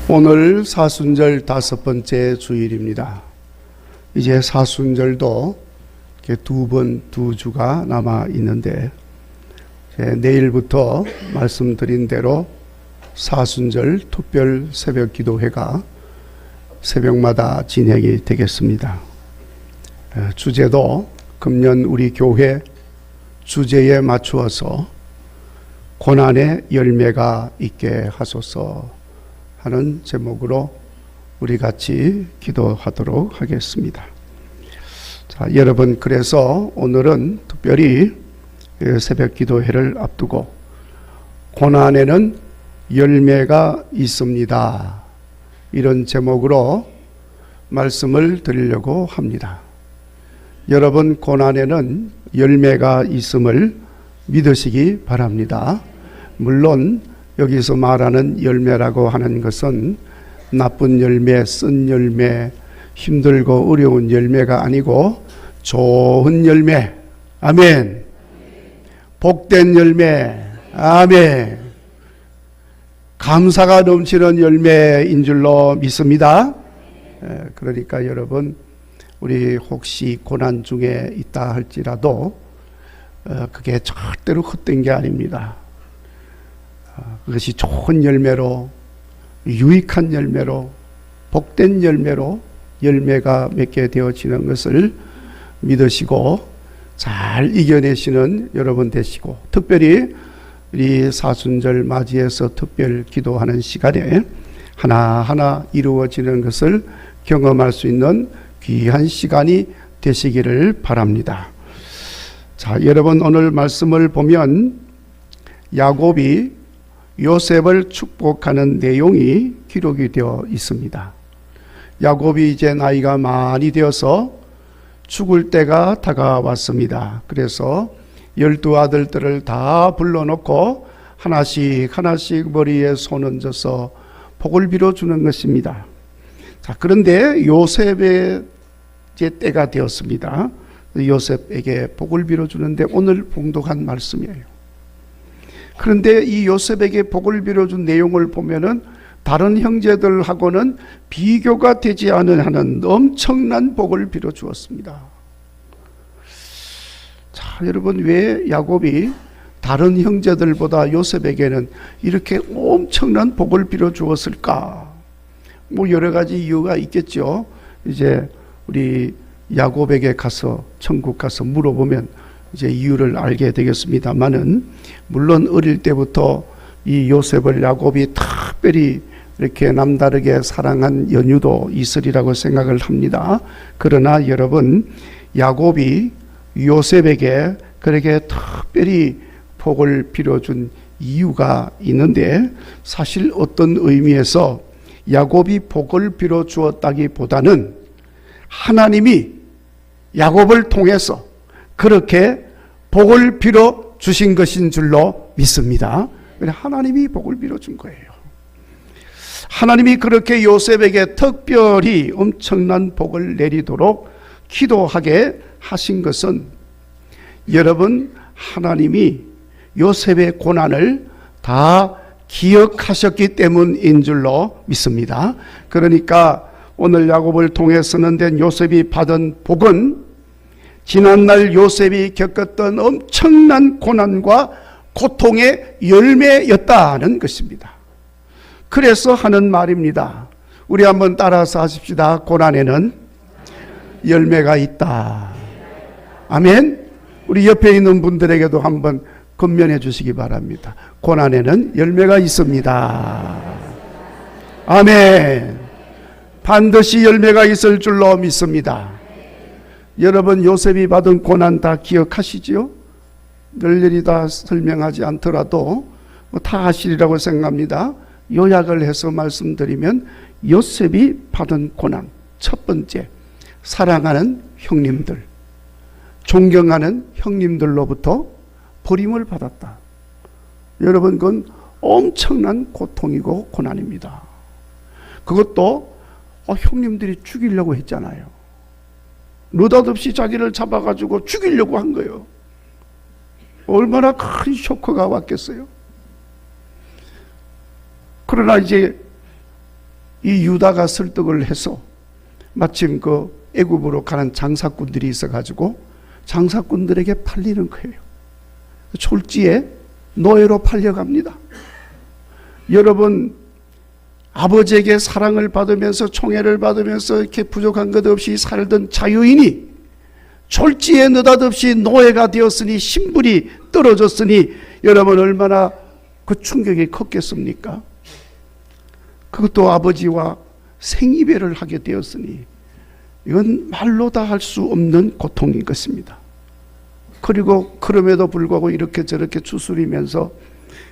오늘 사순절 5번째 주일입니다. 이제 사순절도 이렇게 두 주가 남아 있는데, 내일부터 말씀드린 대로 사순절 특별 새벽 기도회가 새벽마다 진행이 되겠습니다. 주제도 금년 우리 교회 주제에 맞추어서 고난의 열매가 있게 하소서 하는 제목으로 우리 같이 기도하도록 하겠습니다. 자, 여러분, 그래서 오늘은 특별히 새벽 기도회를 앞두고 고난에는 열매가 있습니다, 이런 제목으로 말씀을 드리려고 합니다. 여러분, 고난에는 열매가 있음을 믿으시기 바랍니다. 물론 여기서 말하는 열매라고 하는 것은 나쁜 열매, 쓴 열매, 힘들고 어려운 열매가 아니고 좋은 열매, 아멘. 복된 열매, 아멘. 감사가 넘치는 열매인 줄로 믿습니다. 그러니까 여러분, 우리 혹시 고난 중에 있다 할지라도 그게 절대로 헛된 게 아닙니다. 그것이 좋은 열매로, 유익한 열매로, 복된 열매로 열매가 맺게 되어지는 것을 믿으시고 잘 이겨내시는 여러분 되시고, 특별히 우리 사순절 맞이해서 특별 기도하는 시간에 하나하나 이루어지는 것을 경험할 수 있는 귀한 시간이 되시기를 바랍니다. 자, 여러분, 오늘 말씀을 보면 야곱이 요셉을 축복하는 내용이 기록이 되어 있습니다. 야곱이 이제 나이가 많이 되어서 죽을 때가 다가왔습니다. 그래서 12아들들을 다 불러놓고 하나씩 머리에 손 얹어서 복을 빌어주는 것입니다. 자, 그런데 요셉의 이제 때가 되었습니다. 요셉에게 복을 빌어주는데 오늘 봉독한 말씀이에요. 그런데 이 요셉에게 복을 빌어준 내용을 보면은 다른 형제들하고는 비교가 되지 않은 하는 엄청난 복을 빌어주었습니다. 자, 여러분, 왜 야곱이 다른 형제들보다 요셉에게는 이렇게 엄청난 복을 빌어주었을까? 뭐 여러 가지 이유가 있겠죠. 이제 우리 야곱에게 가서, 천국 가서 물어보면 이제 이유를 알게 되겠습니다만은, 물론 어릴 때부터 이 요셉을 야곱이 특별히 이렇게 남다르게 사랑한 연유도 있으리라고 생각을 합니다. 그러나 여러분, 야곱이 요셉에게 그렇게 특별히 복을 빌어준 이유가 있는데, 사실 어떤 의미에서 야곱이 복을 빌어주었다기보다는 하나님이 야곱을 통해서 그렇게 복을 빌어 주신 것인 줄로 믿습니다. 하나님이 복을 빌어 준 거예요. 하나님이 그렇게 요셉에게 특별히 엄청난 복을 내리도록 기도하게 하신 것은, 여러분, 하나님이 요셉의 고난을 다 기억하셨기 때문인 줄로 믿습니다. 그러니까 오늘 야곱을 통해 선언된 요셉이 받은 복은 지난날 요셉이 겪었던 엄청난 고난과 고통의 열매였다는 것입니다. 그래서 하는 말입니다. 우리 한번 따라서 하십시다. 고난에는 열매가 있다. 아멘. 우리 옆에 있는 분들에게도 한번 권면해 주시기 바랍니다. 고난에는 열매가 있습니다. 아멘. 반드시 열매가 있을 줄로 믿습니다. 여러분, 요셉이 받은 고난 다 기억하시지요? 일일이 다 설명하지 않더라도 다 아시리라고 생각합니다. 요약을 해서 말씀드리면, 요셉이 받은 고난, 첫 번째, 사랑하는 형님들, 존경하는 형님들로부터 버림을 받았다. 여러분, 그건 엄청난 고통이고 고난입니다. 그것도 형님들이 죽이려고 했잖아요. 느닷없이 자기를 잡아가지고 죽이려고 한 거예요. 얼마나 큰 쇼크가 왔겠어요. 그러나 이제 이 유다가 설득을 해서 마침 그 애굽으로 가는 장사꾼들이 있어가지고 장사꾼들에게 팔리는 거예요. 졸지에 노예로 팔려갑니다. 여러분, 아버지에게 사랑을 받으면서 총애를 받으면서 이렇게 부족한 것 없이 살던 자유인이 졸지에 느닷없이 노예가 되었으니, 신분이 떨어졌으니 여러분 얼마나 그 충격이 컸겠습니까? 그것도 아버지와 생이별을 하게 되었으니 이건 말로 다 할 수 없는 고통인 것입니다. 그리고 그럼에도 불구하고 이렇게 저렇게 추스리면서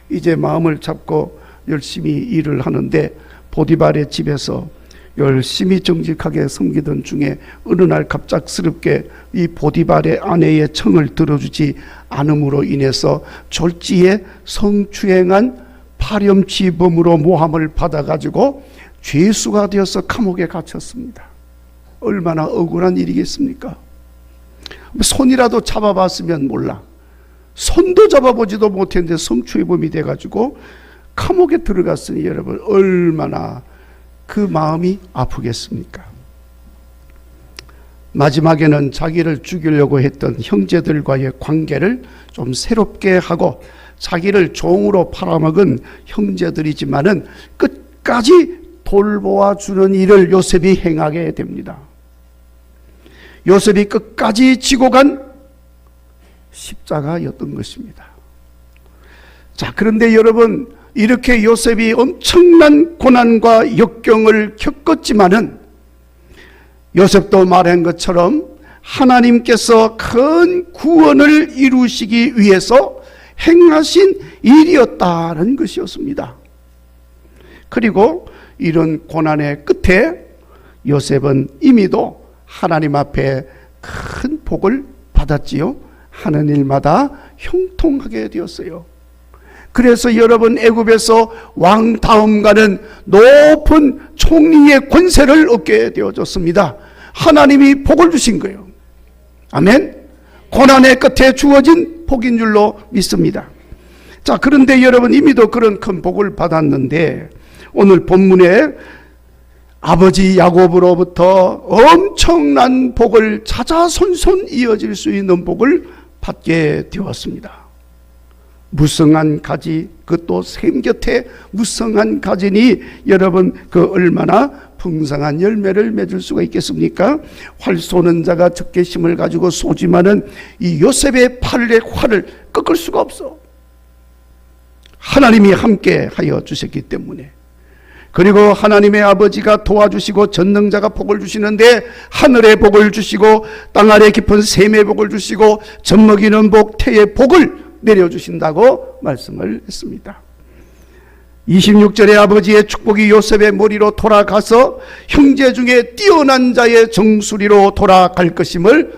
이제 마음을 잡고 열심히 일을 하는데, 보디발의 집에서 열심히 정직하게 섬기던 중에 어느 날 갑작스럽게 이 보디발의 아내의 청을 들어주지 않음으로 인해서 졸지에 성추행한 파렴치범으로 모함을 받아가지고 죄수가 되어서 감옥에 갇혔습니다. 얼마나 억울한 일이겠습니까? 손이라도 잡아봤으면 몰라. 손도 잡아보지도 못했는데 성추행범이 돼가지고 감옥에 들어갔으니 여러분 얼마나 그 마음이 아프겠습니까? 마지막에는 자기를 죽이려고 했던 형제들과의 관계를 좀 새롭게 하고 자기를 종으로 팔아먹은 형제들이지만은 끝까지 돌보아 주는 일을 요셉이 행하게 됩니다. 요셉이 끝까지 지고 간 십자가였던 것입니다. 자, 그런데 여러분, 이렇게 요셉이 엄청난 고난과 역경을 겪었지만은 요셉도 말한 것처럼 하나님께서 큰 구원을 이루시기 위해서 행하신 일이었다는 것이었습니다. 그리고 이런 고난의 끝에 요셉은 이미도 하나님 앞에 큰 복을 받았지요. 하는 일마다 형통하게 되었어요. 그래서 여러분, 애굽에서 왕 다음가는 높은 총리의 권세를 얻게 되어졌습니다. 하나님이 복을 주신 거예요. 아멘. 고난의 끝에 주어진 복인 줄로 믿습니다. 자, 그런데 여러분, 이미도 그런 큰 복을 받았는데 오늘 본문에 아버지 야곱으로부터 엄청난 복을 자자손손 이어질 수 있는 복을 받게 되었습니다. 무성한 가지, 그것도 샘 곁에 무성한 가지니 여러분 그 얼마나 풍성한 열매를 맺을 수가 있겠습니까? 활 쏘는 자가 적개심을 가지고 쏘지만은 이 요셉의 팔의 활을 꺾을 수가 없어. 하나님이 함께 하여 주셨기 때문에. 그리고 하나님의 아버지가 도와주시고 전능자가 복을 주시는데 하늘의 복을 주시고 땅 아래 깊은 샘의 복을 주시고 젖먹이는 복, 태의 복을 내려주신다고 말씀을 했습니다. 26절에 아버지의 축복이 요셉의 머리로 돌아가서 형제 중에 뛰어난 자의 정수리로 돌아갈 것임을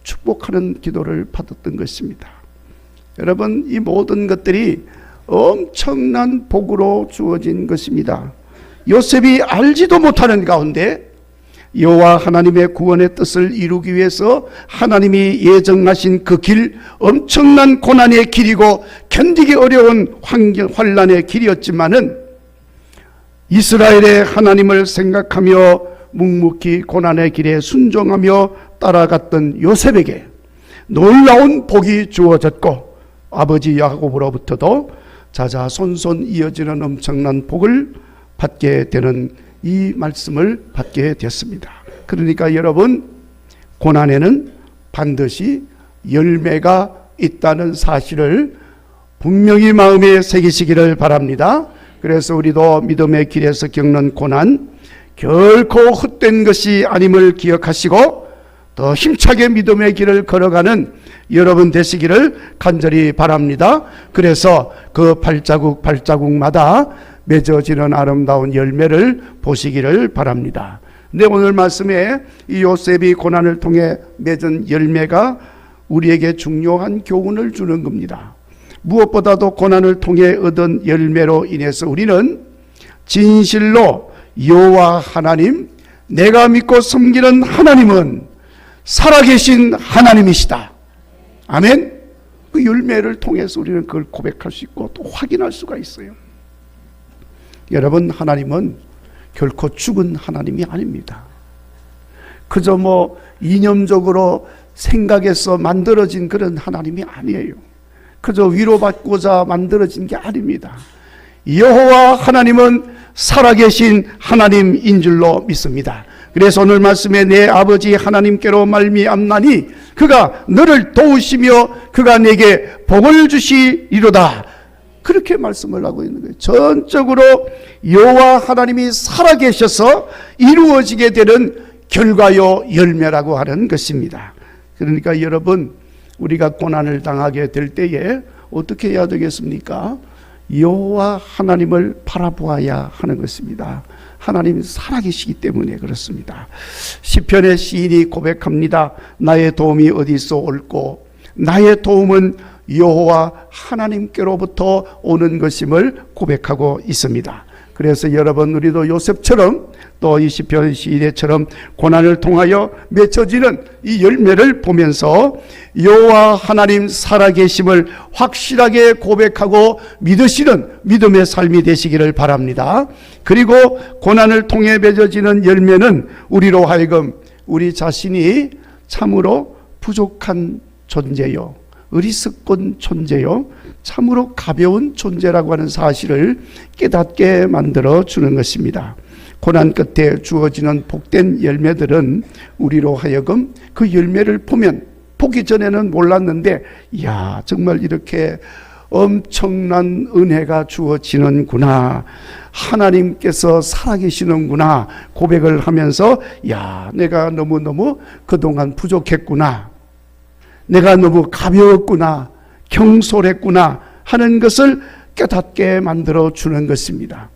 축복하는 기도를 받았던 것입니다. 여러분, 이 모든 것들이 엄청난 복으로 주어진 것입니다. 요셉이 알지도 못하는 가운데 여호와 하나님의 구원의 뜻을 이루기 위해서 하나님이 예정하신 그 길, 엄청난 고난의 길이고 견디기 어려운 환난의 길이었지만은 이스라엘의 하나님을 생각하며 묵묵히 고난의 길에 순종하며 따라갔던 요셉에게 놀라운 복이 주어졌고 아버지 야곱으로부터도 자자손손 이어지는 엄청난 복을 받게 되는 이 말씀을 받게 됐습니다. 그러니까 여러분, 고난에는 반드시 열매가 있다는 사실을 분명히 마음에 새기시기를 바랍니다. 그래서 우리도 믿음의 길에서 겪는 고난 결코 헛된 것이 아님을 기억하시고 더 힘차게 믿음의 길을 걸어가는 여러분 되시기를 간절히 바랍니다. 그래서 그 발자국마다 맺어지는 아름다운 열매를 보시기를 바랍니다. 근데 오늘 말씀에 이 요셉이 고난을 통해 맺은 열매가 우리에게 중요한 교훈을 주는 겁니다. 무엇보다도 고난을 통해 얻은 열매로 인해서 우리는 진실로 여호와 하나님, 내가 믿고 섬기는 하나님은 살아계신 하나님이시다. 아멘. 그 열매를 통해서 우리는 그걸 고백할 수 있고 또 확인할 수가 있어요. 여러분, 하나님은 결코 죽은 하나님이 아닙니다. 그저 이념적으로 생각해서 만들어진 그런 하나님이 아니에요. 그저 위로받고자 만들어진 게 아닙니다. 여호와 하나님은 살아계신 하나님인 줄로 믿습니다. 그래서 오늘 말씀에 내 아버지 하나님께로 말미암나니 그가 너를 도우시며 그가 내게 복을 주시리로다. 그렇게 말씀을 하고 있는 거예요. 전적으로 여호와 하나님이 살아계셔서 이루어지게 되는 결과요 열매라고 하는 것입니다. 그러니까 여러분, 우리가 고난을 당하게 될 때에 어떻게 해야 되겠습니까? 여호와 하나님을 바라보아야 하는 것입니다. 하나님이 살아계시기 때문에 그렇습니다. 시편의 시인이 고백합니다. 나의 도움이 어디서 올꼬? 나의 도움은 여호와 하나님께로부터 오는 것임을 고백하고 있습니다. 그래서 여러분, 우리도 요셉처럼 또 이 시편 시인처럼 고난을 통하여 맺혀지는 이 열매를 보면서 여호와 하나님 살아계심을 확실하게 고백하고 믿으시는 믿음의 삶이 되시기를 바랍니다. 그리고 고난을 통해 맺어지는 열매는 우리로 하여금 우리 자신이 참으로 부족한 존재요, 어리석은 존재요, 참으로 가벼운 존재라고 하는 사실을 깨닫게 만들어 주는 것입니다. 고난 끝에 주어지는 복된 열매들은 우리로 하여금 그 열매를 보면, 보기 전에는 몰랐는데 이야, 정말 이렇게 엄청난 은혜가 주어지는구나, 하나님께서 살아계시는구나 고백을 하면서 야, 내가 너무너무 그동안 부족했구나, 내가 너무 가벼웠구나, 경솔했구나 하는 것을 깨닫게 만들어 주는 것입니다.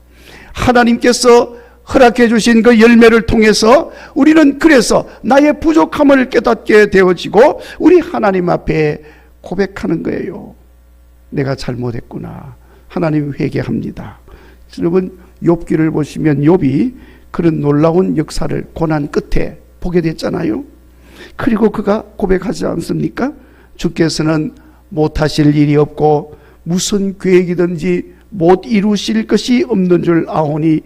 하나님께서 허락해 주신 그 열매를 통해서 우리는 그래서 나의 부족함을 깨닫게 되어지고 우리 하나님 앞에 고백하는 거예요. 내가 잘못했구나. 하나님 회개합니다. 여러분, 욥기를 보시면 욥이 그런 놀라운 역사를 고난 끝에 보게 됐잖아요. 그리고 그가 고백하지 않습니까? 주께서는 못하실 일이 없고 무슨 계획이든지 못 이루실 것이 없는 줄 아오니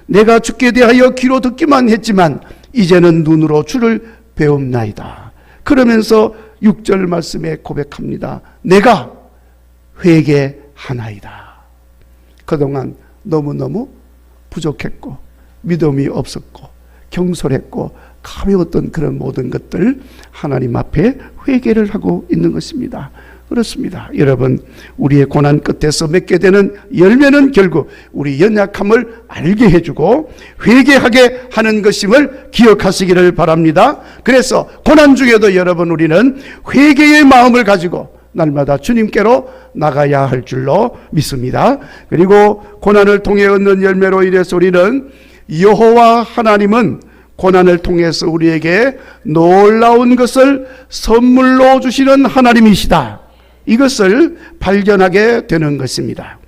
내가 주께 대하여 귀로 듣기만 했지만 이제는 눈으로 주를 배움나이다. 그러면서 6절 말씀에 고백합니다. 내가 회개하나이다. 그동안 너무너무 부족했고 믿음이 없었고 경솔했고 가벼웠던 그런 모든 것들 하나님 앞에 회개를 하고 있는 것입니다. 그렇습니다. 여러분, 우리의 고난 끝에서 맺게 되는 열매는 결국 우리 연약함을 알게 해주고 회개하게 하는 것임을 기억하시기를 바랍니다. 그래서 고난 중에도 여러분, 우리는 회개의 마음을 가지고 날마다 주님께로 나가야 할 줄로 믿습니다. 그리고 고난을 통해 얻는 열매로 인해서 우리는 여호와 하나님은 고난을 통해서 우리에게 놀라운 것을 선물로 주시는 하나님이시다, 이것을 발견하게 되는 것입니다.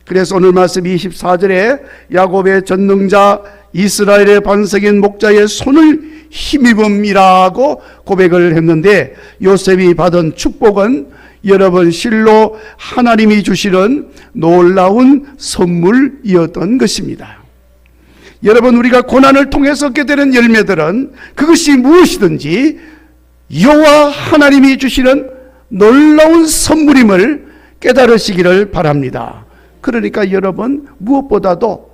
그래서 오늘 말씀 24절에 야곱의 전능자 이스라엘의 반석인 목자의 손을 힘입음이라고 고백을 했는데, 요셉이 받은 축복은 여러분 실로 하나님이 주시는 놀라운 선물이었던 것입니다. 여러분, 우리가 고난을 통해서 얻게 되는 열매들은 그것이 무엇이든지 여호와 하나님이 주시는 놀라운 선물임을 깨달으시기를 바랍니다. 그러니까 여러분, 무엇보다도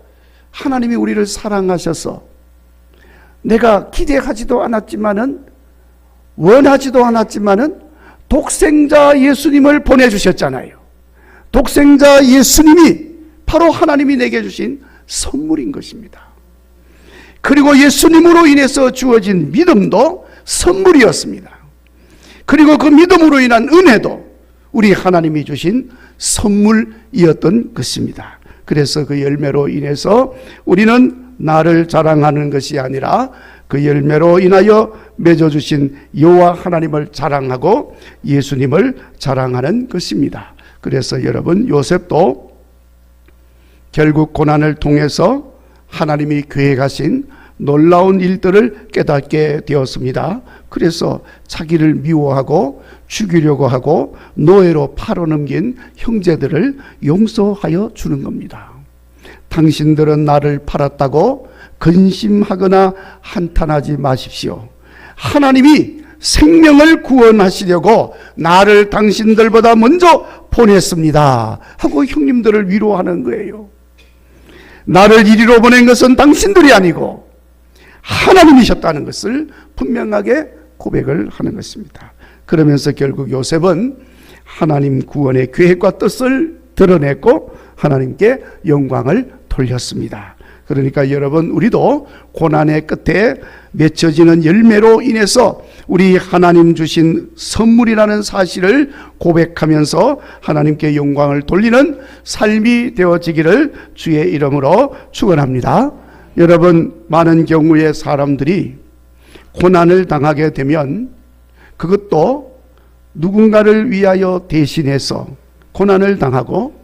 하나님이 우리를 사랑하셔서 내가 기대하지도 않았지만은 원하지도 않았지만은 독생자 예수님을 보내주셨잖아요. 독생자 예수님이 바로 하나님이 내게 주신 선물인 것입니다. 그리고 예수님으로 인해서 주어진 믿음도 선물이었습니다. 그리고 그 믿음으로 인한 은혜도 우리 하나님이 주신 선물이었던 것입니다. 그래서 그 열매로 인해서 우리는 나를 자랑하는 것이 아니라 그 열매로 인하여 맺어주신 여호와 하나님을 자랑하고 예수님을 자랑하는 것입니다. 그래서 여러분, 요셉도 결국 고난을 통해서 하나님이 계획하신 놀라운 일들을 깨닫게 되었습니다. 그래서 자기를 미워하고 죽이려고 하고 노예로 팔아넘긴 형제들을 용서하여 주는 겁니다. 당신들은 나를 팔았다고 근심하거나 한탄하지 마십시오. 하나님이 생명을 구원하시려고 나를 당신들보다 먼저 보냈습니다 하고 형님들을 위로하는 거예요. 나를 이리로 보낸 것은 당신들이 아니고 하나님이셨다는 것을 분명하게 고백을 하는 것입니다. 그러면서 결국 요셉은 하나님 구원의 계획과 뜻을 드러냈고 하나님께 영광을 돌렸습니다. 그러니까 여러분, 우리도 고난의 끝에 맺혀지는 열매로 인해서 우리 하나님 주신 선물이라는 사실을 고백하면서 하나님께 영광을 돌리는 삶이 되어지기를 주의 이름으로 축원합니다. 여러분, 많은 경우에 사람들이 고난을 당하게 되면 그것도 누군가를 위하여 대신해서 고난을 당하고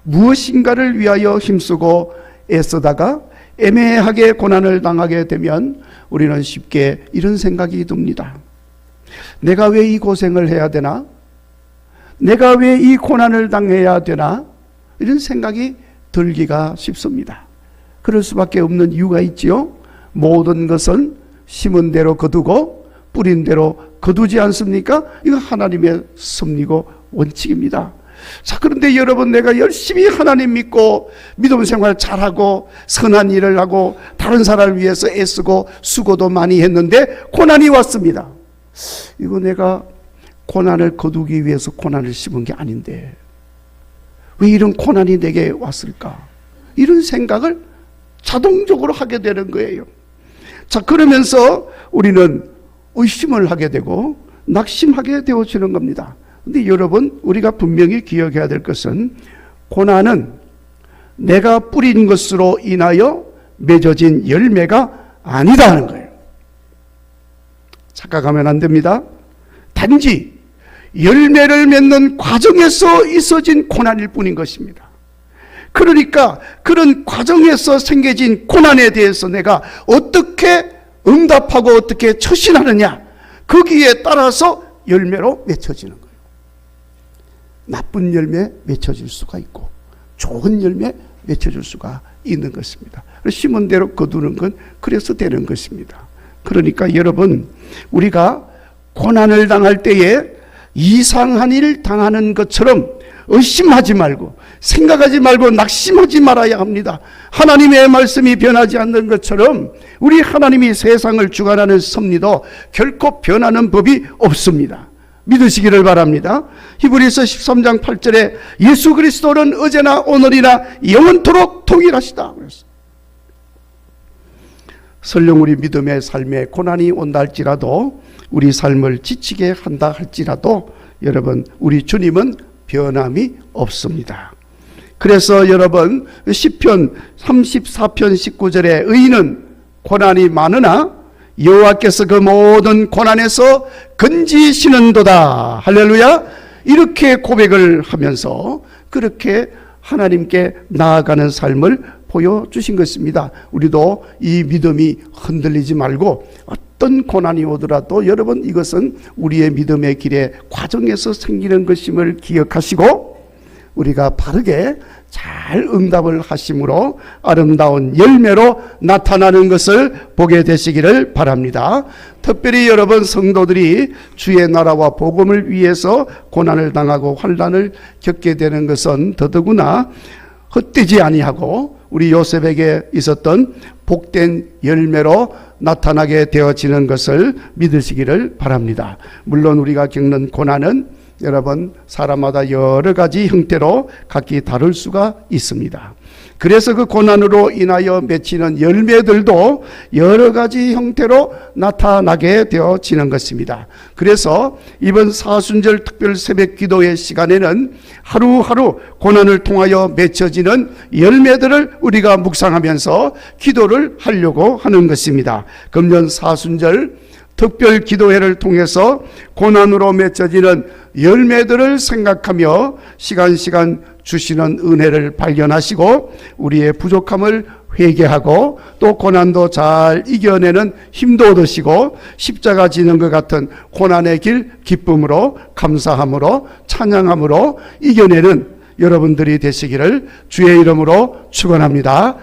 무엇인가를 위하여 힘쓰고 애쓰다가 애매하게 고난을 당하게 되면 우리는 쉽게 이런 생각이 듭니다. 내가 왜 이 고생을 해야 되나? 내가 왜 이 고난을 당해야 되나? 이런 생각이 들기가 쉽습니다. 그럴 수밖에 없는 이유가 있지요. 모든 것은 심은 대로 거두고 뿌린 대로 거두지 않습니까? 이거 하나님의 섭리고 원칙입니다. 자, 그런데 여러분, 내가 열심히 하나님 믿고 믿음 생활 잘하고 선한 일을 하고 다른 사람을 위해서 애쓰고 수고도 많이 했는데 고난이 왔습니다. 이거 내가 고난을 거두기 위해서 고난을 심은 게 아닌데 왜 이런 고난이 내게 왔을까? 이런 생각을 자동적으로 하게 되는 거예요. 자, 그러면서 우리는 의심을 하게 되고 낙심하게 되어지는 겁니다. 근데 여러분, 우리가 분명히 기억해야 될 것은 고난은 내가 뿌린 것으로 인하여 맺어진 열매가 아니다 하는 거예요. 착각하면 안 됩니다. 단지 열매를 맺는 과정에서 있어진 고난일 뿐인 것입니다. 그러니까 그런 과정에서 생겨진 고난에 대해서 내가 어떻게 응답하고 어떻게 처신하느냐, 거기에 따라서 열매로 맺혀지는 거예요. 나쁜 열매 맺혀질 수가 있고 좋은 열매 맺혀질 수가 있는 것입니다. 심은 대로 거두는 건 그래서 되는 것입니다. 그러니까 여러분, 우리가 고난을 당할 때에 이상한 일을 당하는 것처럼 의심하지 말고 생각하지 말고 낙심하지 말아야 합니다. 하나님의 말씀이 변하지 않는 것처럼 우리 하나님이 세상을 주관하는 섭리도 결코 변하는 법이 없습니다. 믿으시기를 바랍니다. 히브리서 13장 8절에 예수 그리스도는 어제나 오늘이나 영원토록 동일하시다 그랬어요. 설령 우리 믿음의 삶에 고난이 온다 할지라도, 우리 삶을 지치게 한다 할지라도 여러분, 우리 주님은 변함이 없습니다. 그래서 여러분, 시편 34편 19절에 의인은 고난이 많으나 여호와께서 그 모든 고난에서 건지시는도다. 할렐루야. 이렇게 고백을 하면서 그렇게 하나님께 나아가는 삶을 보여주신 것입니다. 우리도 이 믿음이 흔들리지 말고 어떤 고난이 오더라도 여러분, 이것은 우리의 믿음의 길의 과정에서 생기는 것임을 기억하시고 우리가 바르게 잘 응답을 하심으로 아름다운 열매로 나타나는 것을 보게 되시기를 바랍니다. 특별히 여러분, 성도들이 주의 나라와 복음을 위해서 고난을 당하고 환난을 겪게 되는 것은 더더구나 헛되지 아니하고 우리 요셉에게 있었던 복된 열매로 나타나게 되어지는 것을 믿으시기를 바랍니다. 물론 우리가 겪는 고난은 여러분, 사람마다 여러 가지 형태로 각기 다를 수가 있습니다. 그래서 그 고난으로 인하여 맺히는 열매들도 여러 가지 형태로 나타나게 되어지는 것입니다. 그래서 이번 사순절 특별 새벽 기도의 시간에는 하루하루 고난을 통하여 맺혀지는 열매들을 우리가 묵상하면서 기도를 하려고 하는 것입니다. 금년 사순절 특별 기도회를 통해서 고난으로 맺혀지는 열매들을 생각하며 시간 주시는 은혜를 발견하시고 우리의 부족함을 회개하고 또 고난도 잘 이겨내는 힘도 얻으시고 십자가 지는 것 같은 고난의 길 기쁨으로, 감사함으로, 찬양함으로 이겨내는 여러분들이 되시기를 주의 이름으로 축원합니다.